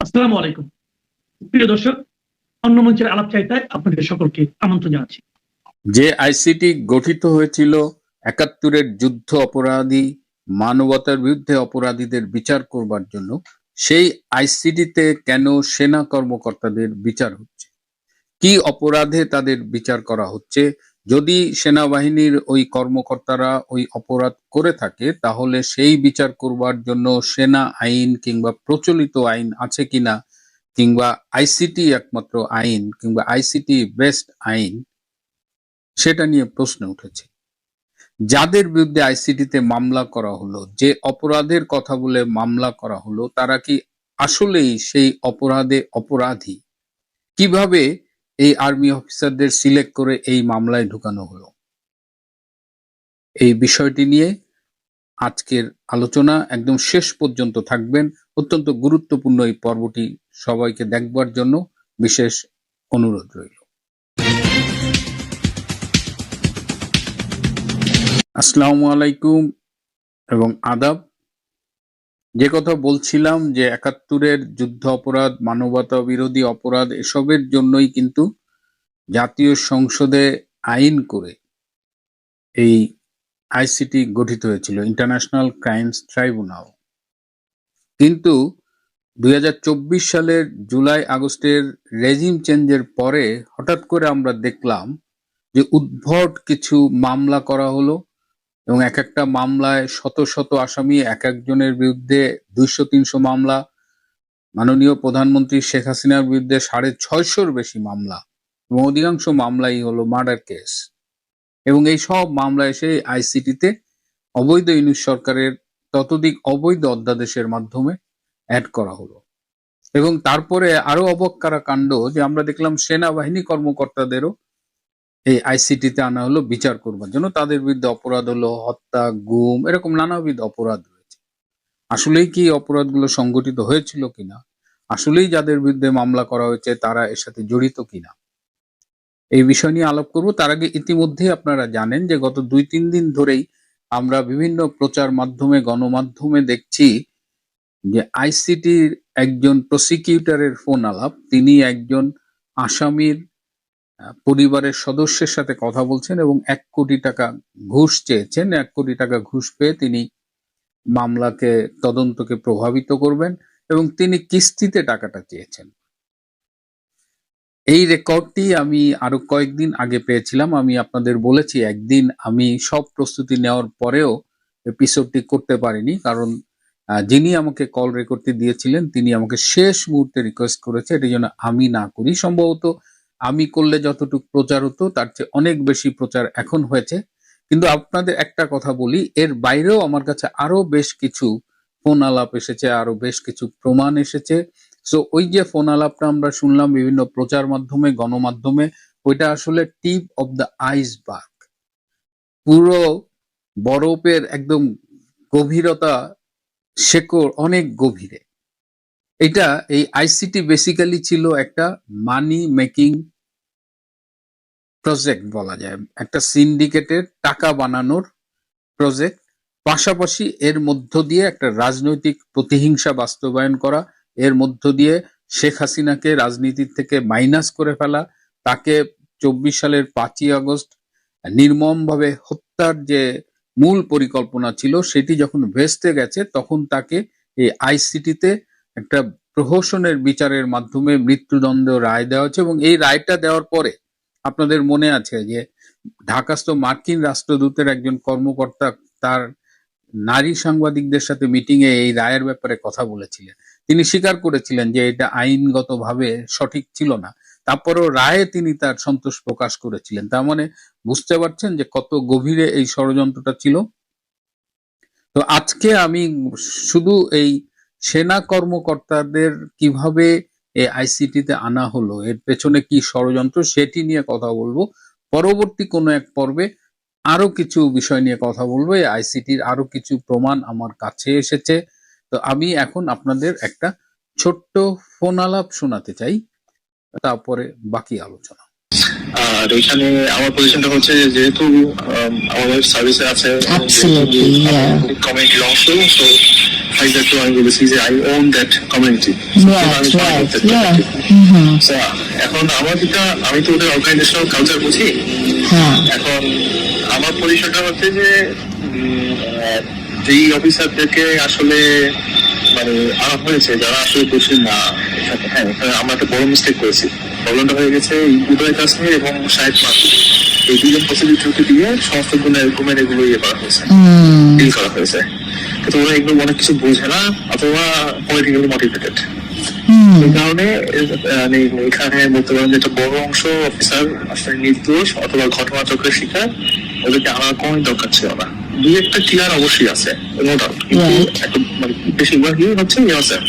আসসালামু আলাইকুম। প্রিয় দর্শক, অন্য মঞ্চের আলাপচারিতায় আপনাদের সকলকে আমন্ত্রণ জানাচ্ছি। যে আইসিটি গঠিত হয়েছিল ৭১-এর যুদ্ধ অপরাধী, মানবতার বিরুদ্ধে অপরাধীদের বিচার করবার জন্য, সেই আইসিটিতে কেন সেনা কর্মকর্তাদের বিচার হচ্ছে? কি অপরাধে তাদের বিচার করা হচ্ছে? যদি সেনাবাহিনীর ওই কর্মকর্তারা ওই অপরাধ করে থাকে, তাহলে সেই বিচার করবার জন্য সেনা আইন কিংবা প্রচলিত আইন আছে কিনা, কিংবা আইসিটি একমাত্র আইন কিংবা আইসিটি বেস্ট আইন, সেটা নিয়ে প্রশ্ন উঠেছে। যাদের বিরুদ্ধে আইসিটিতে মামলা করা হলো, যে অপরাধের কথা বলে মামলা করা হলো, তারা কি আসলেই সেই অপরাধে অপরাধী? কিভাবে এই আর্মি অফিসারদের সিলেক্ট করে এই মামলায় ঢুকানো হলো? এই বিষয়টি নিয়ে আজকের আলোচনা। একদম শেষ পর্যন্ত থাকবেন। অত্যন্ত গুরুত্বপূর্ণ এই পর্বটি সবাইকে দেখবার জন্য বিশেষ অনুরোধ রইল। আসসালামু আলাইকুম এবং আদাব। যে কথা বলছিলাম যে ৭১-এর যুদ্ধ অপরাধ, মানবতা বিরোধী অপরাধ, এসবের জন্যই কিন্তু জাতীয় সংসদে আইন করে এই আইসিটি গঠিত হয়েছিল, ইন্টারন্যাশনাল ক্রাইমস ট্রাইব্যুনাল। কিন্তু ২০২৪ সালের জুলাই আগস্টের রেজিম চেঞ্জের পরে হঠাৎ করে আমরা দেখলাম যে উদ্ভট কিছু মামলা করা হলো, এবং এক একটা মামলায় শত শত আসামি, এক একজনের বিরুদ্ধে ২০০-৩০০ মামলা। মাননীয় প্রধানমন্ত্রী শেখ হাসিনার বিরুদ্ধে ৬৫০-র বেশি মামলা, এবং অধিকাংশ মামলাই হলো মার্ডার কেস। এবং এই সব মামলা এসে আইসিটিতে অবৈধ ইউনূস সরকারের ততোধিক অবৈধ অধ্যাদেশের মাধ্যমে অ্যাড করা হলো। এবং তারপরে আরো অবাক করা কাণ্ড যে আমরা দেখলাম সেনাবাহিনী কর্মকর্তাদেরও এই আইসিটিতে আনা হলো বিচার করবার জন্য। তাদের বিরুদ্ধে অপরাধ হলো হত্যা, গুম, এরকম নানাবিধ অপরাধ রয়েছে। আসলেই কি অপরাধগুলো সংগঠিত হয়েছিল কিনা, আসলেই যাদের বিরুদ্ধে মামলা করা হয়েছে তারা এর সাথে জড়িত কিনা, এই বিষয় নিয়ে আলাপ করব। তার আগে ইতিমধ্যে আপনারা জানেন যে গত ২-৩ দিন ধরেই আমরা বিভিন্ন প্রচার মাধ্যমে, গণমাধ্যমে দেখছি যে আইসিটির একজন প্রসিকিউটরের ফোন আলাপ। তিনি একজন আসামির পরিবারের সদস্যের সাথে কথা বলছেন এবং ১ কোটি টাকা ঘুষ চেয়েছেন। ১ কোটি টাকা ঘুষ পেয়ে তিনি মামলাকে, তদন্তকে প্রভাবিত করবেন, এবং তিনি কিস্তিতে টাকাটা চেয়েছেন। এই রেকর্ডটি আমি আরো কয়েকদিন আগে পেয়েছিলাম। আমি আপনাদের বলেছি, একদিন আমি সব প্রস্তুতি নেওয়ার পরেও এপিসোডটি করতে পারিনি, কারণ যিনি আমাকে কল রেকর্ডটি দিয়েছিলেন তিনি আমাকে শেষ মুহূর্তে রিকোয়েস্ট করেছে এটি যেন আমি না করি। সম্ভবত আমি করলে যতটুকু প্রচার হতো তার চেয়ে অনেক বেশি প্রচার এখন হয়েছে। কিন্তু আপনাদের একটা কথা বলি, এর বাইরেও আমার কাছে আরো বেশ কিছু ফোন আলাপ এসেছে, আরো বেশ কিছু প্রমাণ এসেছে। সো ওই যে ফোন আলাপটা আমরা শুনলাম বিভিন্ন প্রচার মাধ্যমে, গণমাধ্যমে, ওইটা আসলে টিপ অফ দ্য আইসবার্গ। পুরো বরফের একদম গভীরতা, শেকড় অনেক গভীরে। এটা, এই আইসিটি বেসিক্যালি ছিল একটা মানি মেকিং প্রজেক্ট বলা যায়, একটা সিন্ডিকেটের টাকা বানানোর প্রজেক্ট। পাশাপাশি এর মধ্য দিয়ে একটা রাজনৈতিক প্রতিহিংসা বাস্তবায়ন করা, এর মধ্য দিয়ে শেখ হাসিনাকে রাজনীতির থেকে মাইনাস করে ফেলা, তাকে ২৪ সালের ৫ই আগস্ট নির্মমভাবে হত্যার যে মূল পরিকল্পনা ছিল সেটি যখন ভেস্তে গেছে, তখন তাকে এই আইসিটিতে একটা প্রহসনের বিচারের মাধ্যমে মৃত্যুদণ্ড রায় দেওয়া হয়েছে। এবং এই রায়টা দেওয়ার পরে আপনাদের মনে আছে যে ঢাকাস্থ মার্কিন রাষ্ট্রদূতের একজন কর্মকর্তা তার নারী সাংবাদিকদের সাথে মিটিং এ এই রায়ের ব্যাপারে কথা বলেছিলেন। তিনি স্বীকার করেছিলেন যে এটা আইনগতভাবে সঠিক ছিল না, তারপরেও রায়ে তিনি তার সন্তোষ প্রকাশ করেছিলেন। তার মানে বুঝতে পারছেন যে কত গভীরে এই ষড়যন্ত্রটা ছিল। তো আজকে আমি শুধু এই সেনা কর্মকর্তাদের কিভাবে এই আইসিটিতে আনা হলো, এর পেছনে কি ষড়যন্ত্র, সেটি নিয়ে কথা বলবো। পরবর্তী কোনো এক পর্বে আরো কিছু বিষয় নিয়ে কথা বলবো। এই আইসিটির আরো কিছু প্রমাণ আমার কাছে এসেছে। তো আমি এখন আপনাদের একটা ছোট্ট ফোন আলাপ শোনাতে চাই, তারপরে বাকি আলোচনা। আর এখানে আমার পজিশনটা হচ্ছে যেহেতু আমাদের সার্ভিসে আছে Absolutely, yeah. কমিউনিটির অংশ, তো তো আমি বলেছি যে I own that community. Right, yeah. Mm-hmm. এখন আমার যেটা, আমি তো ওদের অর্গানাইজেশনাল কালচার বুঝি। হ্যাঁ, এখন আমার পজিশনটা হচ্ছে যে যেই অফিসারদেরকে আসলে মানে আনা হয়েছে, যারা আসলে বলছেন না হ্যাঁ এখানে আমরা একটা বড় মিস্টেক করেছি, প্রবলেমটা হয়ে গেছে উদয় কাশ্মীর এবং শাহেদ মাসুদ, এই দুজন প্রসিকিউটরকে দিয়ে সমস্ত গুণের এগুলো ইয়ে করা হয়েছে, ডিল করা হয়েছে। কিন্তু ওরা এগুলো অনেক কিছু বোঝে না অথবা পলিটিক্যালি মোটিভেটেড। এই কারণে মানে এখানে বলতে পারেন যে একটা বড় অংশ অফিসার আসলে নির্দোষ অথবা ঘটনাচক্রের শিকার, ওদেরকে আনার কোনো দরকার ছিল না। দুই একটা ক্লিয়ার অবশ্যই আছে, নো ডাউট, কিন্তু একটা মানে বেশিরভাগই হচ্ছে ইয়ারসেলফ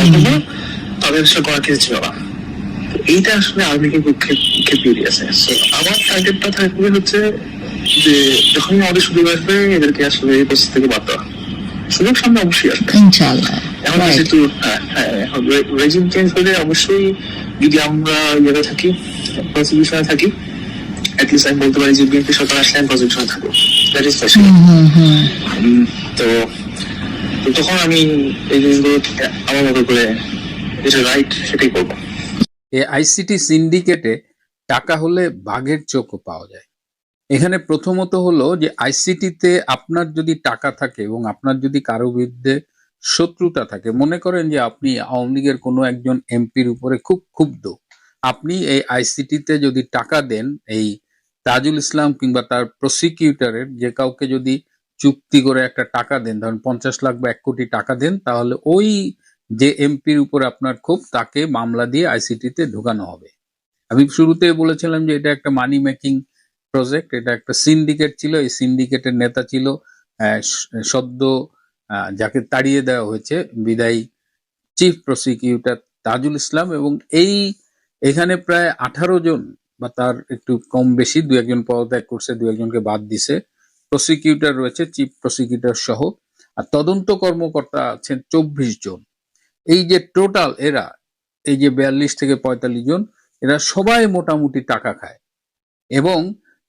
অথবা তাদের সাথে করার কিছু ছিল না। তো এইটা আসলে আর্মিকে খেপিয়ে দিয়েছে। আমার টার্গেটটা থাকবে হচ্ছে যে যখনই আমাদের সুযোগ আসবে এদেরকে আসলে এই পরিস্থিতি থেকে বাদ দেওয়া। সুযোগ সামনে অবশ্যই আসবে ইনশাআল্লাহ। এখন যেহেতু রেজিম চেঞ্জ হলে অবশ্যই যদি আমরা ইয়েতে থাকি, প্রসিকিউশনে থাকি, অ্যাটলিস্ট আমি বলতে পারি যে বিএনপি সরকার আসলে আমি প্রসিকিউশনে থাকবো, দ্যাট ইজ ফর তো তখন আমি এই জিনিসগুলো আমার মতো করে যেটা রাইট সেটাই করবো। এই আইসিটি সিন্ডিকেটে টাকা হলে বাঘের চোখও পাওয়া যায়। এখানে প্রথমত হলো যে আইসিটিতে আপনার যদি টাকা থাকে এবং আপনার যদি কারো বিরুদ্ধে শত্রুতা থাকে, মনে করেন যে আপনি আওয়ামী লীগের কোনো একজন এমপির উপরে খুব ক্ষুব্ধ, আপনি এই আইসিটিতে যদি টাকা দেন, এই তাজুল ইসলাম কিংবা তার প্রসিকিউটরের যে কাউকে যদি চুক্তি করে একটা টাকা দেন, ধরেন 50 লাখ বা 1 কোটি টাকা দেন, তাহলে ওই যে এমপির উপর আপনার ক্ষোভ তাকে মামলা দিয়ে আইসিটিতে ঢোকানো হবে। আমি শুরুতে বলেছিলাম যে এটা একটা মানি মেকিং প্রজেক্ট, এটা একটা সিন্ডিকেট ছিল। এই সিন্ডিকেটের নেতা ছিল সদ্য যাকে তাড়িয়ে দেওয়া হয়েছে বিদায়ী চিফ প্রসিকিউটর তাজুল ইসলাম, এবং এখানে প্রায় 18 জন বা তার একটু কম বেশি, 2-1 পদত্যাগ করছে, 2-1কে বাদ দিছে, প্রসিকিউটর রয়েছে চিফ প্রসিকিউটর সহ, আর তদন্ত কর্মকর্তা আছেন 24 জন। এই যে টোটাল এরা, এই যে 42 থেকে 45 জন, এরা সবাই মোটামুটি টাকা খায়, এবং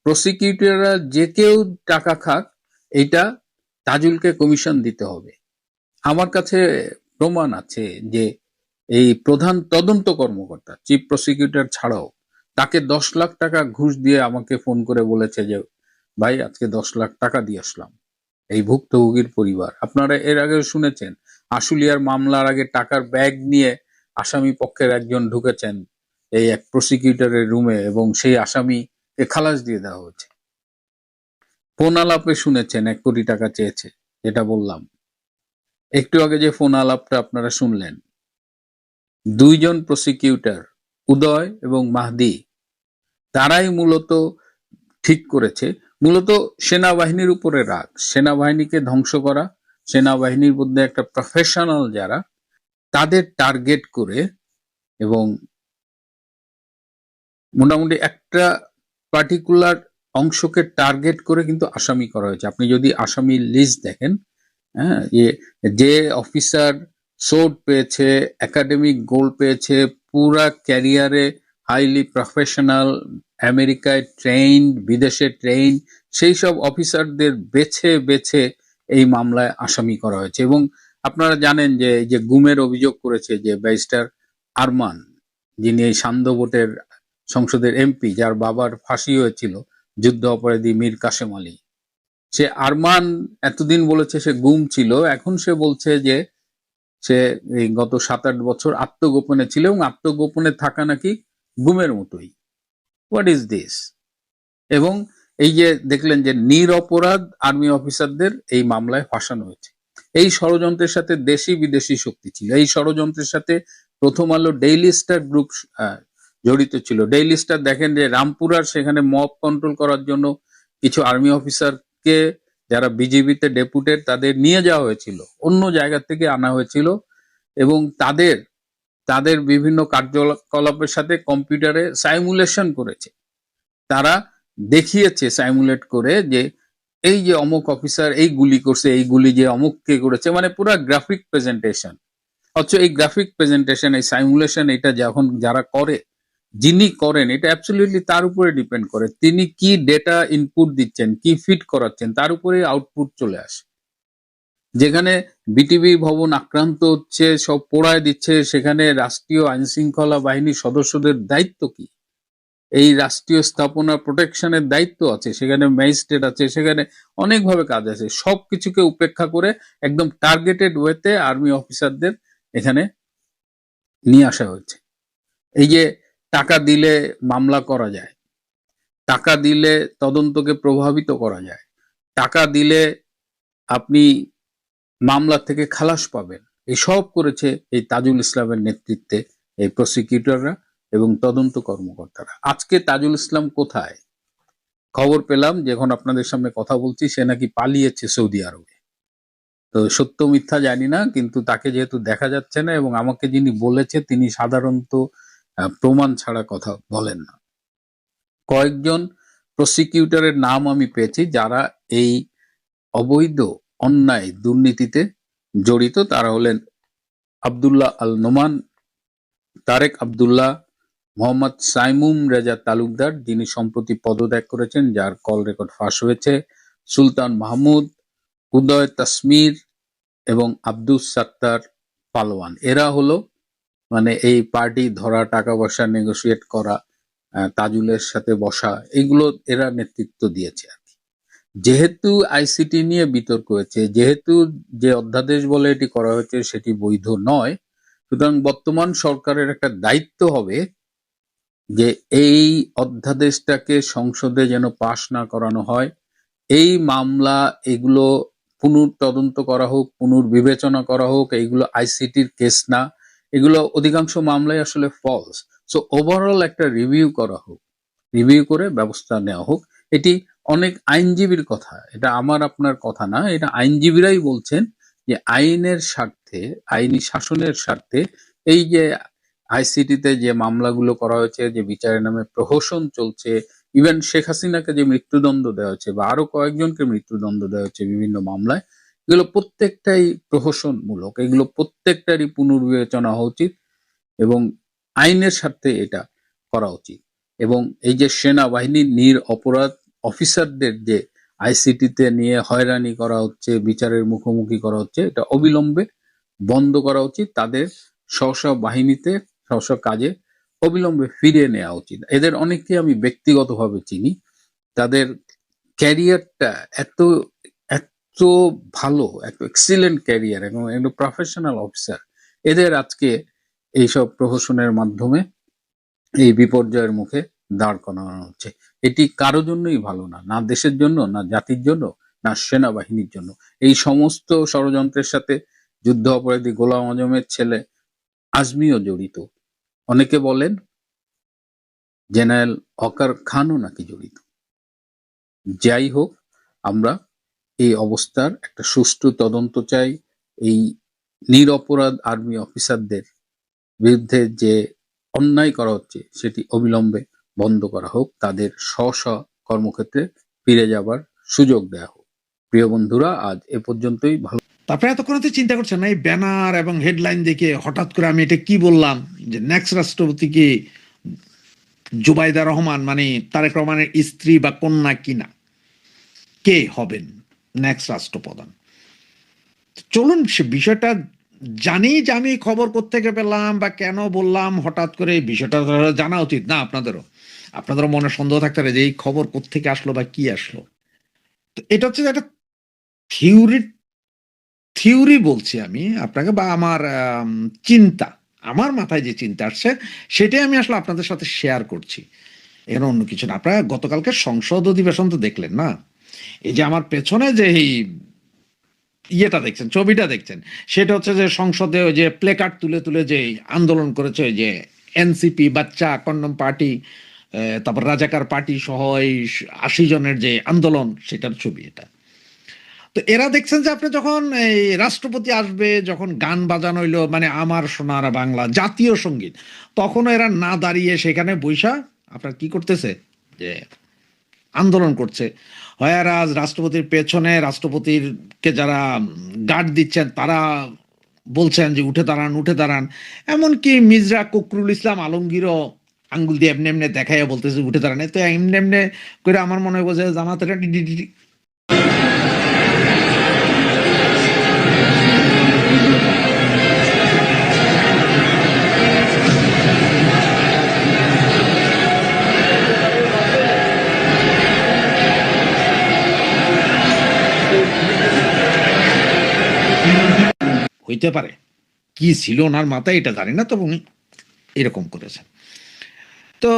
প্রসিকিউটররা যে কেউ টাকা খাক এইটা তাজুলকে কমিশন দিতে হবে। আমার কাছে প্রমাণ আছে যে এই প্রধান তদন্ত কর্মকর্তা চিফ প্রসিকিউটর ছাড়াও তাকে 10 লাখ টাকা ঘুষ দিয়ে আমাকে ফোন করে বলেছে যে ভাই আজকে 10 লাখ টাকা দিয়ে আসলাম। এই ভুক্তভোগীর পরিবার, আপনারা এর আগে শুনেছেন আশুলিয়ার মামলার আগে টাকার ব্যাগ নিয়ে আসামি পক্ষের একজন ঢুকেছেন এই এক প্রসিকিউটরের রুমে, এবং সেই আসামিকে খালাস দিয়ে দেওয়া হয়েছে। ফোন আলাপে শুনেছেন 1 কোটি টাকা চেয়েছে, যেটা বললাম একটু আগে, যে ফোন আলাপটা আপনারা শুনলেন, 2 জন প্রসিকিউটর উদয় এবং মাহদি, তারাই মূলত ঠিক করেছে। মূলত সেনাবাহিনীর উপরে রাগ, সেনাবাহিনীকে ধ্বংস করা, সেনাবাহিনীর মধ্যে একটা প্রফেশনাল যারা, তাদের টার্গেট করে, এবং মোটামুটি একটা পার্টিকুলার অংশকে টার্গেট করে কিন্তু আসামি করা হয়েছে। আপনি যদি আসামি লিস্ট দেখেন, হ্যাঁ, যে অফিসার সোর্ড পেয়েছে, একাডেমিক গোল্ড পেয়েছে, পুরা ক্যারিয়ারে হাইলি প্রফেশনাল, আমেরিকায় ট্রেইন, বিদেশে ট্রেইন, সেই সব অফিসারদের বেছে বেছে এই মামলায় আসামি করা হয়েছে। এবং আপনারা জানেন যে গুমের অভিযোগ করেছে যে ব্যারিস্টার আরমান, যিনি এই সান্ধ্য ভোটের সংসদের এমপি, যার বাবার ফাঁসি হয়েছিল যুদ্ধ অপরাধী মীর কাসেম আলী, সে আরমান এতদিন বলেছে সে গুম ছিল, এখন সে বলছে যে সে এই গত 7-8 বছর আত্মগোপনে ছিল, এবং আত্মগোপনে থাকা নাকি গুমের মতোই। What is this? এবং এই যে দেখলেন যে নিরপরাধ আর্মি অফিসারদের এই মামলায় ফাঁসানো হয়েছে। এই ষড়যন্ত্রের সাথে দেশি বিদেশি শক্তি ছিল। এই ষড়যন্ত্রের সাথে প্রথম আলো ডেইলি স্টার গ্রুপ জড়িত ছিল। ডেইলি স্টার দেখেন যে রামপুরার সেখানে মব কন্ট্রোল করার জন্য কিছু আর্মি অফিসারকে, যারা বিজিবিতে ডেপুটেড, তাদের নিয়ে যাওয়া হয়েছিল, অন্য জায়গা থেকে আনা হয়েছিল, এবং তাদের বিভিন্ন কার্যকলাপের সাথে কম্পিউটারে সাইমুলেশন করেছে। তারা দেখিয়েছে সাইমুলেট করে যে এই যে অমুক অফিসার এই গুলি করছে, এই গুলি যে অমুককে করেছে, মানে পুরো গ্রাফিক প্রেজেন্টেশন। অথচ এই গ্রাফিক প্রেজেন্টেশন, এই সাইমুলেশন, এটা যখন যারা করে যিনি করেন এটা অ্যাবসলিউটলি তার উপরে ডিপেন্ড করে, তিনি কি ডেটা ইনপুট দিচ্ছেন, কি ফিট করাচ্ছেন, তার উপরে আউটপুট চলে আসে। যেখানে বিটিভি ভবন আক্রান্ত হচ্ছে, সব পোড়ায় দিচ্ছে, সেখানে রাষ্ট্রীয় আইন শৃঙ্খলা বাহিনীর সদস্যদের দায়িত্ব কি? এই রাষ্ট্রীয় স্থাপনা প্রোটেকশনের দায়িত্ব আছে, সেখানে ম্যাজিস্ট্রেট আছে, সেখানে অনেকভাবে কাজ আছে। সবকিছুকে উপেক্ষা করে একদম টার্গেটেড ওয়েতে আর্মি অফিসারদের এখানে নিয়ে আসা হয়েছে। এই যে টাকা দিলে মামলা করা যায়, টাকা দিলে তদন্তকে প্রভাবিত করা যায়, টাকা দিলে আপনি মামলা থেকে খালাস পাবেন, এসব করেছে এই তাজুল ইসলামের নেতৃত্বে এই প্রসিকিউটররা এবং তদন্ত কর্মকর্তারা। আজকে তাজুল ইসলাম কোথায়? খবর পেলাম, যখন আপনাদের সামনে কথা বলছি, সে নাকি পালিয়েছে সৌদি আরবে। তো সত্য মিথ্যা জানি না, কিন্তু তাকে যেহেতু দেখা যাচ্ছে না, এবং আমাকে যিনি বলেছে তিনি সাধারণত প্রমাণ ছাড়া কথা বলেন না। কয়েকজন প্রসিকিউটরের নাম আমি পেয়েছি যারা এই অবৈধ অন্যায় দুর্নীতিতে জড়িত। তারা হলেন আব্দুল্লাহ আল নোমান, তারেক আব্দুল্লাহ, মোহাম্মদ সাইমুম রেজা তালুকদার, যিনি সম্প্রতি পদত্যাগ করেছেন, যার কল রেকর্ড ফাঁস হয়েছে, সুলতান মাহমুদ, উদয় তাসমির এবং আব্দুস সাত্তার পালোয়ান। এরা হলো মানে এই পার্টি ধরা, টাকা পয়সা নেগোশিয়েট করা, তাজুলের সাথে বসা, এগুলো এরা নেতৃত্ব দিয়েছে আর কি। যেহেতু আইসিটি নিয়ে বিতর্ক হয়েছে, যেহেতু যে অধ্যাদেশ বলে এটি করা হয়েছে সেটি বৈধ নয়, সুতরাং বর্তমান সরকারের একটা দায়িত্ব হবে যে এই অধ্যাদেশটাকে সংসদে যেন পাশ না করানো হয়। এই মামলা এগুলো পুনর্তদন্ত করা হোক, পুনর্বিবেচনা করা হোক। এইগুলো আইসিটির কেস না, এগুলো অধিকাংশ মামলায় আসলে ফলস। সো ওভারঅল একটা রিভিউ করা হোক, রিভিউ করে ব্যবস্থা নেওয়া হোক। এটি অনেক আইনজীবীর কথা, এটা আমার আপনার কথা না, এটা আইনজীবীরাই বলছেন যে আইনের স্বার্থে, আইনি শাসনের স্বার্থে এই যে আইসিটিতে যে মামলাগুলো করা হয়েছে, যে বিচারের নামে প্রহসন চলছে, ইভেন শেখ হাসিনাকে যে মৃত্যুদণ্ড দেওয়া হয়েছে বা আরো কয়েকজনকে মৃত্যুদণ্ড দেওয়া হচ্ছে বিভিন্ন মামলায়, এগুলো প্রত্যেকটাই প্রহসনমূলক, এগুলো প্রত্যেকটারই পুনর্বিবেচনা হওয়া উচিত এবং আইনের স্বার্থে এটা করা উচিত। এবং এই যে সেনাবাহিনীর নিরপরাধ অফিসারদের যে আইসিটিতে নিয়ে হয়রানি করা হচ্ছে, বিচারের মুখোমুখি করা হচ্ছে, এটা অবিলম্বে বন্ধ করা উচিত। তাদের স্ব স্ব বাহিনীতে, স্ব স্ব কাজে অবিলম্বে ফিরিয়ে নেওয়া উচিত। এদের অনেককে আমি ব্যক্তিগতভাবে চিনি, তাদের ক্যারিয়ারটা এত এত ভালো, এত এক্সিলেন্ট ক্যারিয়ার এবং একদম প্রফেশনাল অফিসার, এদের আজকে এইসব প্রহসনের মাধ্যমে এই বিপর্যয়ের মুখে দাঁড় করানো হচ্ছে। এটি কারো জন্যই ভালো না, না দেশের জন্য, না জাতির জন্য, না সেনাবাহিনীর জন্য। এই সমস্ত ষড়যন্ত্রের সাথে যুদ্ধ অপরাধী গোলাম আজমের ছেলে আজমিও জড়িত। অনেকে বলেন জেনারেল ওয়াকার খানও নাকি জড়িত। যাই হোক, আমরা এই অবস্থার একটা সুষ্ঠু তদন্ত চাই। এই নিরপরাধ আর্মি অফিসারদের বিরুদ্ধে যে অন্যায় করা হচ্ছে সেটি অবিলম্বে বন্ধ করা হোক, তাদের স্ব স্ব কর্মক্ষেত্রে ফিরে যাবার সুযোগ দেওয়া হোক। প্রিয় বন্ধুরা, আজ এ পর্যন্তই। ভালো। তারপরে এতক্ষণ তো চিন্তা করছেন না, এই ব্যানার এবং হেডলাইন দেখে হঠাৎ করে আমি এটা কি বললাম যে নেক্সট রাষ্ট্রপতি কি জুবাইদা রহমান মানে তারেক রহমানের স্ত্রী বা কন্যা কিনা, কে হবেন নেক্সট রাষ্ট্রপ্রধান। চলুন সে বিষয়টা জানি যে আমি খবর কোত্থেকে পেলাম বা কেন বললাম হঠাৎ করে, এই বিষয়টা জানা উচিত না আপনাদেরও মনে সন্দেহ থাকতে পারে যে এই খবর কোত্থেকে আসলো বা কি আসলো। তো এটা হচ্ছে যে একটা থিওরি বলছি আমি আপনাকে, বা আমার চিন্তা, আমার মাথায় যে চিন্তা আসছে সেটাই আমি আসলে আপনাদের সাথে শেয়ার করছি, এর অন্য কিছু না। আপনারা গতকালকে সংসদ অধিবেশন তো দেখলেন না? এই যে আমার পেছনে যে এই ইয়েটা দেখছেন, ছবিটা দেখছেন, সেটা হচ্ছে যে সংসদে ওই যে প্লেকার্ড তুলে তুলে যে আন্দোলন করেছে ওই যে এনসিপি, বাচ্চা কন্ডম পার্টি, তারপর রাজাকার পার্টি সহ এই 80 জনের যে আন্দোলন, সেটার ছবি এটা। তো এরা দেখছেন যে আপনি যখন এই রাষ্ট্রপতি আসবে, যখন গান বাজানো হইলো মানে আমার সোনার বাংলা জাতীয় সঙ্গীত, তখন এরা না দাঁড়িয়ে সেখানে বৈশা আপনার কি করতেছে যে আন্দোলন করছে। হয়ারাজ রাষ্ট্রপতির পেছনে রাষ্ট্রপতিরকে যারা গার্ড দিচ্ছেন তারা বলছেন যে উঠে দাঁড়ান উঠে দাঁড়ান। এমনকি মির্জা ফখরুল ইসলাম আলমগীরও আঙ্গুল দিয়ে এমনি এমনি দেখাইয়া বলতেছে উঠে দাঁড়ানে, তো এমনি এমনি করে আমার মনে হয় যে জামাতের হইতে পারে, কি ছিল ওনার মাথায় এটা জানি না, তবে উনি এরকম করেছেন। তো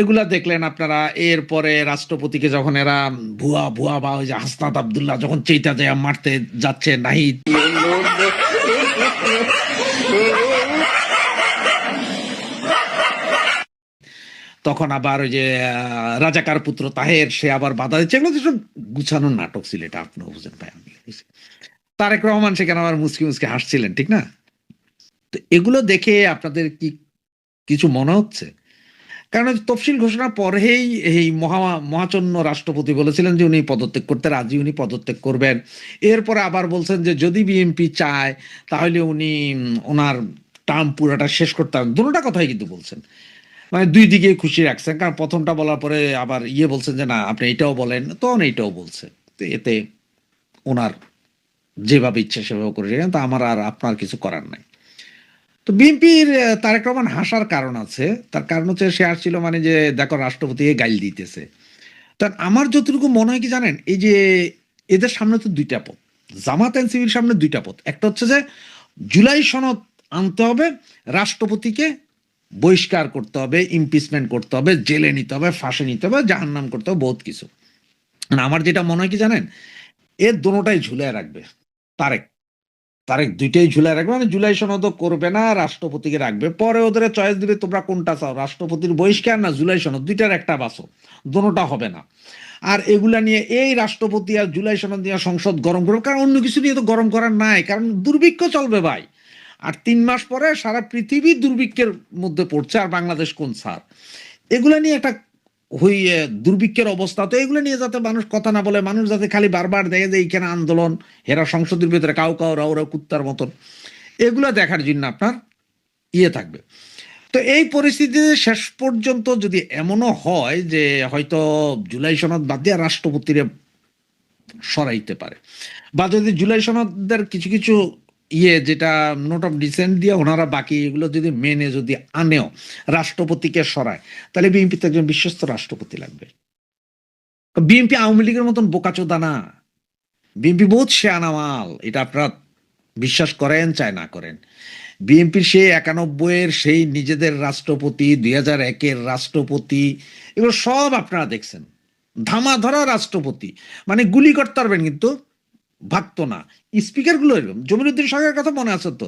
এগুলা দেখলেন আপনারা। এরপরে রাষ্ট্রপতিকে যখন এরা ভুয়া ভুয়া বা ওই যে হাসনাত আব্দুল্লাহ যখন চেইতা যায় মারতে যাচ্ছে নাহিদ, তখন আবার ওই যে রাজাকার পুত্র তাহের সে আবার বাধা দিচ্ছে, এগুলো তো সব গুছানো নাটক ছিল, এটা আপনিও বুঝেন ভাই। তারেক রহমান সেখানে আবার মুসকি মুসকি হাসছিলেন, ঠিক না? তো এগুলো দেখে আপনাদের কি কিছু মনে হচ্ছে? কারণ তফসিল ঘোষণার পরেই এই মহাচন্য রাষ্ট্রপতি বলেছিলেন যে উনি পদত্যাগ করতে রাজি, উনি পদত্যাগ করবেন। এরপরে আবার বলছেন যে যদি বিএনপি চায় তাহলে উনি ওনার টার্ম পুরাটা শেষ করতে হবে। দুটোটা কথাই কিন্তু বলছেন, মানে দুই দিকে খুশি রাখছেন। কারণ প্রথমটা বলার পরে আবার বলছেন যে না আপনি এটাও বলেন, তখন এইটাও বলছে। তো এতে ওনার যেভাবে ইচ্ছা সেভাবে করে রেখেন, তা আমার আর আপনার কিছু করার নাই। তো বিএনপির তারেক রহমান হাসার কারণ আছে, তার কারণ হচ্ছে সে আসছিল মানে যে দেখো রাষ্ট্রপতি গাইল দিতেছে। তা আমার যতটুকু মনে হয় কি জানেন, এই যে এদের সামনে তো দুইটা পথ, জামাত এনসিপির সামনে দুইটা পথ। একটা হচ্ছে যে জুলাই সনদ আনতে হবে, রাষ্ট্রপতিকে বহিষ্কার করতে হবে, ইমপিচমেন্ট করতে হবে, জেলে নিতে হবে, ফাঁসি নিতে হবে, জাহান্নাম করতে হবে, বহুত কিছু। আমার যেটা মনে হয় কি জানেন, এর দোনোটাই ঝুলায় রাখবে তারেক। তারেক দুইটাই ঝুলায় রাখবে, মানে জুলাই সনদও করবে না, রাষ্ট্রপতিকে রাখবে। পরে ওদের চয়েস দিবে তোমরা কোনটা চাও, রাষ্ট্রপতির বহিষ্কার না জুলাই সনদ, দুইটার একটা বাসো, দোনোটা হবে না। আর এগুলা নিয়ে এই রাষ্ট্রপতি আর জুলাই সনদ নিয়ে সংসদ গরম করবে, কারণ অন্য কিছু নিয়ে তো গরম করার নাই, কারণ দুর্ভিক্ষ চলবে ভাই। আর 3 মাস পরে সারা পৃথিবী দুর্ভিক্ষের মধ্যে পড়ছে, আর বাংলাদেশ কোন ছাড়। এগুলা নিয়ে একটা হইয়ে দুর্ভিক্ষের অবস্থা, তো এগুলো নিয়ে যাতে মানুষ কথা না বলে, মানুষ যাতে খালি বারবার দেখে যে এইখানে আন্দোলন, হেরা সংসদের ভিতরে কাউ রাউরা কুত্তার মতন, এগুলো দেখার জন্য আপনার থাকবে। তো এই পরিস্থিতিতে শেষ পর্যন্ত যদি এমনও হয় যে হয়তো জুলাই সনদ বাদ দিয়ে রাষ্ট্রপতির সরাইতে পারে, বা যদি জুলাই সনদের কিছু কিছু যেটা নোট অফ ডিসেন্ট দিয়ে ওনারা বাকি এগুলো যদি মেনে যদি আনেও রাষ্ট্রপতিকে সরায়, তাহলে বিএনপিতে একজন বিশ্বস্ত রাষ্ট্রপতি লাগবে। বিএনপি আওয়ামী লীগের মতন বোকাচোদা না, বিএনপি বহুত শেয়ানা মাল, এটা আপনারা বিশ্বাস করেন চাই না করেন। বিএনপির সেই 91-এর সেই নিজেদের রাষ্ট্রপতি, 2001-এর রাষ্ট্রপতি, এগুলো সব আপনারা দেখছেন, ধামা ধরা রাষ্ট্রপতি, মানে গুলি করতে পারবেন কিন্তু ভাগতো না। স্পিকার গুলো এরকম, জমিরুদ্দিন সরকারের কথা মনে আছে তো,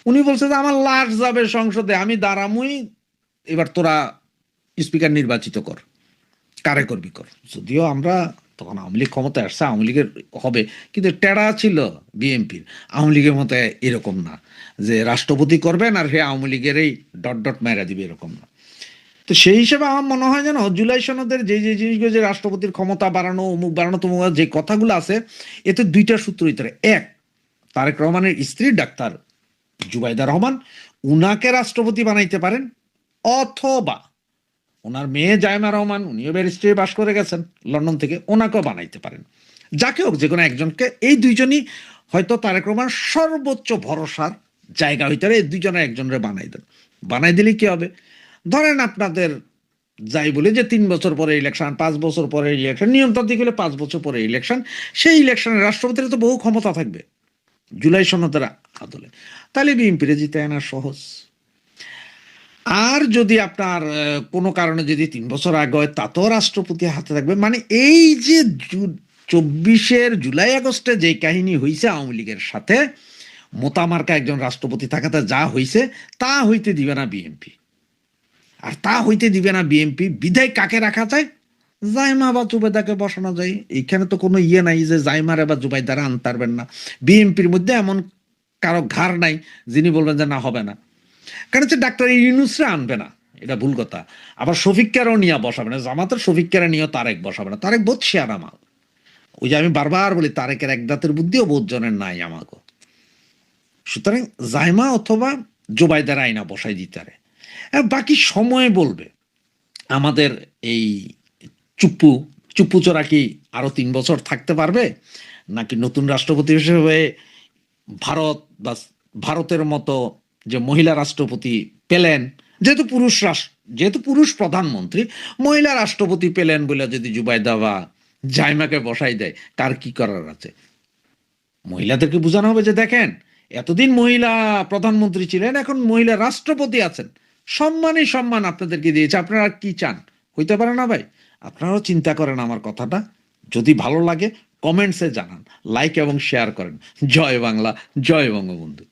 উনি বলছে যে আমার লাশ যাবে সংসদে, আমি দাঁড়ামুই, এবার তোরা স্পিকার নির্বাচিত কর, কারে করবি কর। যদিও আমরা তখন আওয়ামী লীগ ক্ষমতায় আসছে, আওয়ামী লীগের হবে, কিন্তু টেরা ছিল বিএনপির, আওয়ামী লীগের মতো এরকম না যে রাষ্ট্রপতি করবেন আর হে আওয়ামী লীগের এই ডট ডট মেরা দিবে, এরকম না। তো সেই হিসেবে আমার মনে হয় যেন জুলাই সনদের যে যে জিনিসগুলো, যে রাষ্ট্রপতির ক্ষমতা বাড়ানো, অমুক বাড়ানো তমুক, যে কথাগুলো আছে, এতে দুইটা সূত্র ভিতরে, এক, তারেক রহমানের স্ত্রী ডাক্তার জুবাইদা রহমান, উনাকে রাষ্ট্রপতি বানাইতে পারেন, অথবা ওনার মেয়ে জাইমা রহমান, উনিও ব্যারিস্টারি পাস করে গেছেন লন্ডন থেকে, ওনাকেও বানাইতে পারেন। যাকে হোক, যে কোনো একজনকে, এই দুইজনই হয়তো তারেক রহমান সর্বোচ্চ ভরসার জায়গা হইতে পারে, এই দুইজনের একজনের বানাই দেন। বানাই দিলে কি হবে, ধরেন আপনাদের যাই বলে যে 3 বছর পরে ইলেকশন, 5 বছর পরে ইলেকশন, নিয়মতান্ত্রিক হলে 5 বছর পরে ইলেকশন, সেই ইলেকশনে রাষ্ট্রপতির তো বহু ক্ষমতা থাকবে জুলাই সনদের আদলে, তাহলে বিএনপির জিতে আনা সহজ। আর যদি আপনার কোনো কারণে যদি 3 বছর আগে হয়, তাতেও রাষ্ট্রপতি হাতে থাকবে। মানে এই যে 24-এর জুলাই আগস্টে যে কাহিনী হয়েছে আওয়ামী লীগের সাথে, মোতামার্কা একজন রাষ্ট্রপতি থাকাতে যা হয়েছে, তা হইতে দিবে না বিএনপি। আর তা হইতে দিবে না বিএনপি বিধায় কাকে রাখা যায়, জাইমা বা জুবাইদাকে বসানো যায়। এইখানে তো কোনো নাই যে জাইমারে বা জুবাইদারা আনতে পারবেন না। বিএনপির মধ্যে এমন কারো ঘাড় নাই যিনি বলবেন যে না হবে না। কারণ হচ্ছে ডাক্তার ইউনূসরা আনবে না, এটা ভুল কথা। আবার শফিককেও নিয়ে বসাবে না, জামাতের শফিককে নিয়ে তারেক বসাবে না, তারেক বহুত শেয়ানা মাল। ওই যে আমি বারবার বলি, তারেকের এক দাঁতের বুদ্ধিও বহুত জনের নাই আমাকে। সুতরাং জাইমা অথবা জুবাইদার আইনা বসাই দিতে পারে, বাকি সময় বলবে। আমাদের এই চুপ্পু চুপ্পু চোরা কি আরো 3 বছর থাকতে পারবে, নাকি নতুন রাষ্ট্রপতি হিসেবে ভারত বা ভারতের মতো যে মহিলা রাষ্ট্রপতি পেলেন, যেহেতু পুরুষ প্রধানমন্ত্রী, মহিলা রাষ্ট্রপতি পেলেন বলে যদি জুবাইদা বা জাইমাকে বসাই দেয়, কার কি করার আছে? মহিলাদেরকে বোঝানো হবে যে দেখেন, এতদিন মহিলা প্রধানমন্ত্রী ছিলেন, এখন মহিলা রাষ্ট্রপতি আছেন, সম্মানই সম্মান আপনাদেরকে দিয়েছে, আপনারা আর কি চান? হইতে পারে না ভাই? আপনারাও চিন্তা করেন আমার কথাটা, যদি ভালো লাগে কমেন্টসে জানান, লাইক এবং শেয়ার করেন। জয় বাংলা, জয় বঙ্গবন্ধু।